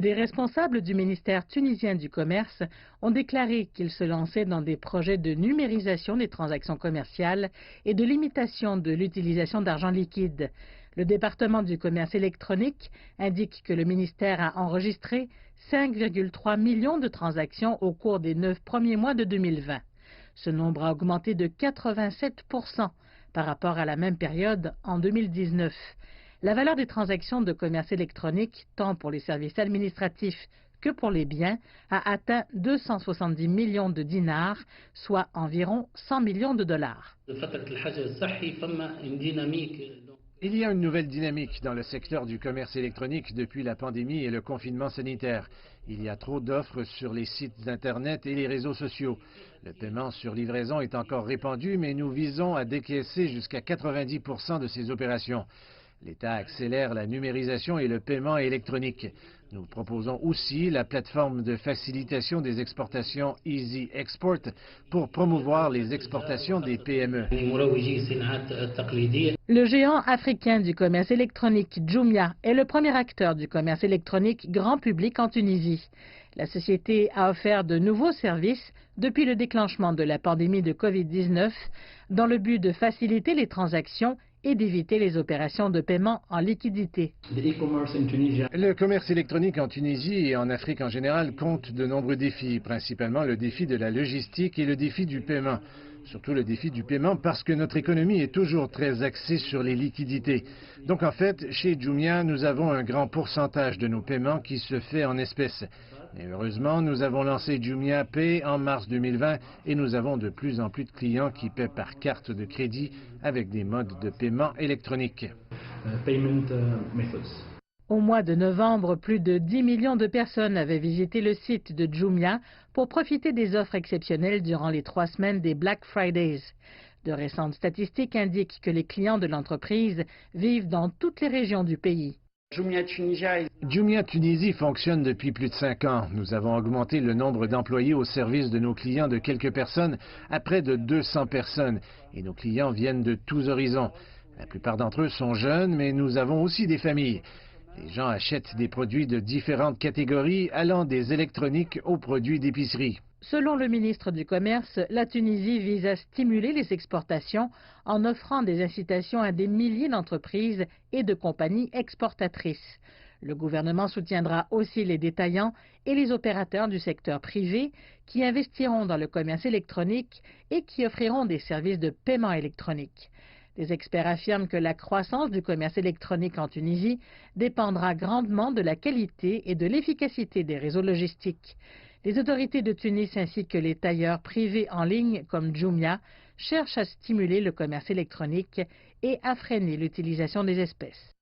Des responsables du ministère tunisien du Commerce ont déclaré qu'ils se lançaient dans des projets de numérisation des transactions commerciales et de limitation de l'utilisation d'argent liquide. Le département du commerce électronique indique que le ministère a enregistré 5,3 millions de transactions au cours des 9 premiers mois de 2020. Ce nombre a augmenté de 87% par rapport à la même période en 2019. La valeur des transactions de commerce électronique, tant pour les services administratifs que pour les biens, a atteint 270 millions de dinars, soit environ 100 millions de dollars. Il y a une nouvelle dynamique dans le secteur du commerce électronique depuis la pandémie et le confinement sanitaire. Il y a trop d'offres sur les sites Internet et les réseaux sociaux. Le paiement sur livraison est encore répandu, mais nous visons à décaisser jusqu'à 90% de ces opérations. L'État accélère la numérisation et le paiement électronique. Nous proposons aussi la plateforme de facilitation des exportations Easy Export pour promouvoir les exportations des PME. Le géant africain du commerce électronique Jumia est le premier acteur du commerce électronique grand public en Tunisie. La société a offert de nouveaux services depuis le déclenchement de la pandémie de Covid-19 dans le but de faciliter les transactions et d'éviter les opérations de paiement en liquidité. Le commerce électronique en Tunisie et en Afrique en général compte de nombreux défis, principalement le défi de la logistique et le défi du paiement. Surtout le défi du paiement parce que notre économie est toujours très axée sur les liquidités. Donc en fait, chez Jumia, nous avons un grand pourcentage de nos paiements qui se fait en espèces. Et heureusement, nous avons lancé Jumia Pay en mars 2020 et nous avons de plus en plus de clients qui paient par carte de crédit avec des modes de paiement électroniques. Au mois de novembre, plus de 10 millions de personnes avaient visité le site de Jumia pour profiter des offres exceptionnelles durant les 3 semaines des Black Fridays. De récentes statistiques indiquent que les clients de l'entreprise vivent dans toutes les régions du pays. Jumia Tunisie fonctionne depuis plus de 5 ans. Nous avons augmenté le nombre d'employés au service de nos clients de quelques personnes à près de 200 personnes. Et nos clients viennent de tous horizons. La plupart d'entre eux sont jeunes, mais nous avons aussi des familles. Les gens achètent des produits de différentes catégories, allant des électroniques aux produits d'épicerie. Selon le ministre du Commerce, la Tunisie vise à stimuler les exportations en offrant des incitations à des milliers d'entreprises et de compagnies exportatrices. Le gouvernement soutiendra aussi les détaillants et les opérateurs du secteur privé qui investiront dans le commerce électronique et qui offriront des services de paiement électronique. Les experts affirment que la croissance du commerce électronique en Tunisie dépendra grandement de la qualité et de l'efficacité des réseaux logistiques. Les autorités de Tunis ainsi que les tailleurs privés en ligne comme Jumia cherchent à stimuler le commerce électronique et à freiner l'utilisation des espèces.